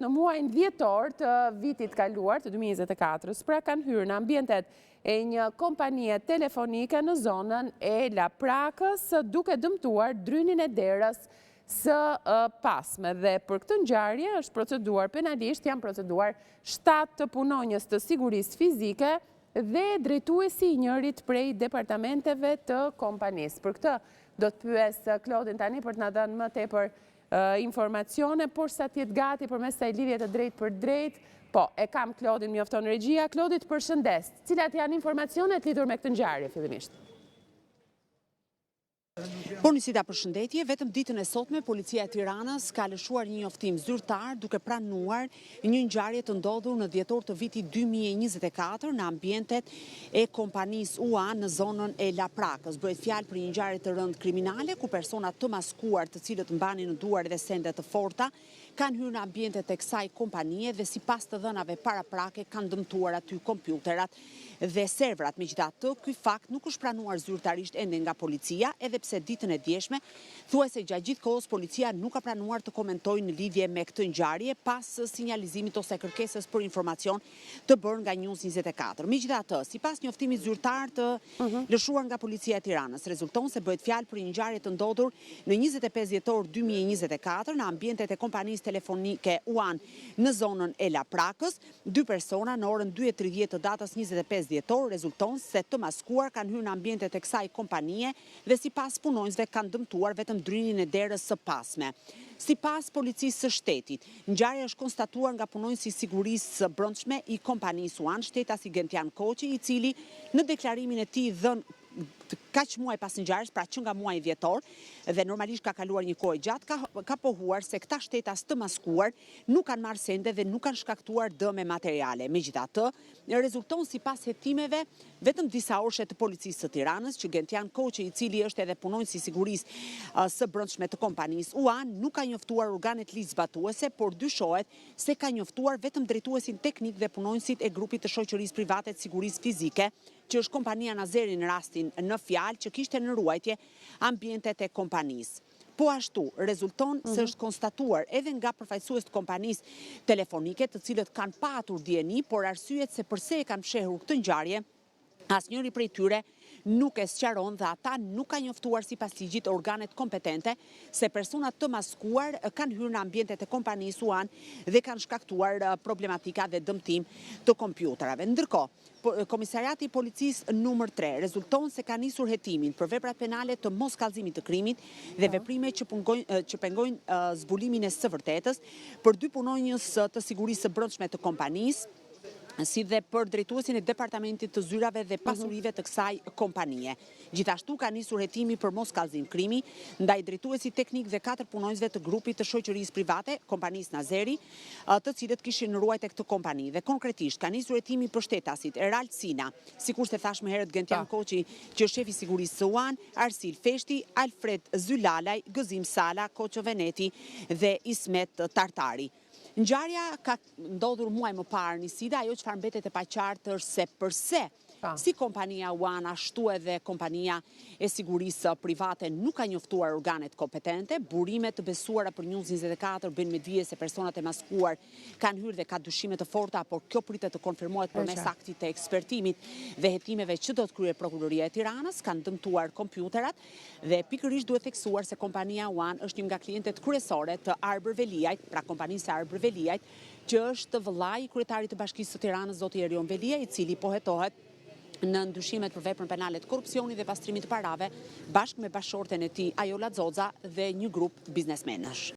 në muajin dhjetor të vitit kaluar të 2024, pra kanë hyrë në ambientet e një kompanie telefonike në zonën e Laprakës, duke dëmtuar drynin e derës së pasme. Dhe për këtë ngjarje është proceduar penalisht, janë proceduar 7 punonjës të sigurisë fizike dhe drejtuesi i njërit prej departamenteve të kompanisë. Për këtë do të pyes Klodin tani për të na dhënë më tepër informacione, por sa tjetë gati për mes të lidhje të drejt për drejt. Po, e kam Klodin, mjofton regjia. Klodit, përshëndes. Cilat janë informacionet lidhur me këtë ngjarje fillimisht? Por njësita përshëndetje, vetëm ditën e sotme, policia e Tiranës ka lëshuar një njoftim zyrtar duke pranuar një ngjarje të ndodhur në dhjetor të vitit 2024 në ambientet e kompanisë UA në zonën e Laprakës. Bëhet fjalë për një ngjarje të rëndë kriminale ku persona të maskuar të cilët mbanin në duar dhe sende të forta kanë hyrë në ambientet e kësaj kompanie dhe sipas të dhënave paraprake kanë dëmtuar aty kompjuterat dhe serverat. Megjithatë, ky fakt nuk është pranuar zyrtarisht ende nga policia, edhe pse ditën e djeshme thuajse gjatë gjithë kohës policia nuk ka planuar të komentojë në lidhje me këtë ngjarje pas sinjalizimit ose kërkesës për informacion të bërë nga News 24. Megjithatë, sipas njoftimit zyrtar të lëshuar nga policia e Tiranës, rezulton se bëhet fjalë për një ngjarje të ndodhur në 25 dhjetor 2024 në ambientet e kompanisë telefonike UAN në zonën e Laprakës. 2 persona në orën 2:30 të datës 25 dhjetor rezulton se të maskuar kanë hyrë në ambientet e kësaj kompanie dhe sipas punonjësve kanë dëmtuar vetëm drynin e derës së pasme. Sipas policisë së shtetit, ngjarja është konstatuar nga punonjësi i sigurisë së brendshme i kompanisë UAN, shtetasi Gentian Koçi, i cili në deklarimin e tij dhënë kaq muaj pas ngjarjes, pra që nga muaji dhjetor, dhe normalisht ka kaluar një kohë gjatë, ka pohuar se këta shtetas të maskuar nuk kanë marrë sende dhe nuk kanë shkaktuar dëme materiale. Megjithatë, rezulton sipas hetimeve vetëm disa orëshe të policisë së Tiranës që Gentian Koçi, i cili është edhe punonjësi i sigurisë së brendshme të kompanisë UAN, nuk ka njoftuar organet ligjzbatuese, por dyshohet se ka njoftuar vetëm drejtuesin teknik dhe punonjësit e grupit të shoqërisë private të sigurisë fizike, që është kompania Nazeri në rastin në fjalë, që kishte në ruajtje ambientet e kompanisë. Po ashtu, rezulton se është konstatuar edhe nga përfaqësues të kompanisë telefonike, të cilët kanë patur dieni, por arsyet se pse e kanë fshehur këtë ngjarje, asnjëri prej tyre nuk e sqaron dhe ata nuk ka njoftuar sipas ligjit organet kompetente se persona të maskuar kanë hyrë në ambientet e kompanisë UAN dhe kanë shkaktuar problematika dhe dëmtim të kompjuterave. Ndërkohë, Komisariati i Policisë numër 3 rezulton se ka nisur hetimin për veprat penale të moskallëzimit të krimit dhe veprime që pengojnë zbulimin e së vërtetës për 2 punonjës të sigurisë së brendshme të kompanisë, si dhe për drejtuesin e departamentit të zyrave dhe pasurive të kësaj kompanie. Gjithashtu ka nisur hetimi për moskallëzim krimi ndaj drejtuesit teknik dhe 4 punonjësve të grupit të shoqërisë private, kompanisë Nazeri, të cilët kishin në ruajtje këtë kompani. Dhe konkretisht ka nisur hetimi për shtetasit Erald Sina, sikur se thash më herët Gentian Koçi, që është shefi i sigurisë së UAN, Arsil Feshti, Alfred Zylalaj, Gëzim Sala, Koço Veneti dhe Ismet Tartari. Ngjarja ka ndodhur muaj më parë Nisida, ajo çfarë mbetet e paqartë është se pse si kompania UAN ashtu edhe kompania e sigurisë private nuk ka njoftuar organet kompetente. Burime të besuara për News 24 bën me dije se personat e maskuar kanë hyrë dhe ka dyshime të forta, por kjo pritet të konfirmohet përmes aktit të ekspertimit dhe hetimeve që do të kryejë Prokuroria e Tiranës. Kanë dëmtuar kompjuterat dhe pikërisht duhet theksuar se kompania UAN është një nga klientët kryesore të Arbër Veliajt, pra kompanisë Arbër Veliajt, që është vëllai i kryetarit të Bashkisë së Tiranës, zoti Erion Velia, i cili po hetohet në ndyshimet për veprën penale të korrupsionit dhe pastrimit të parave bashkë me bashkëshorten e tij Ajola Xoxa dhe një grup biznesmenësh.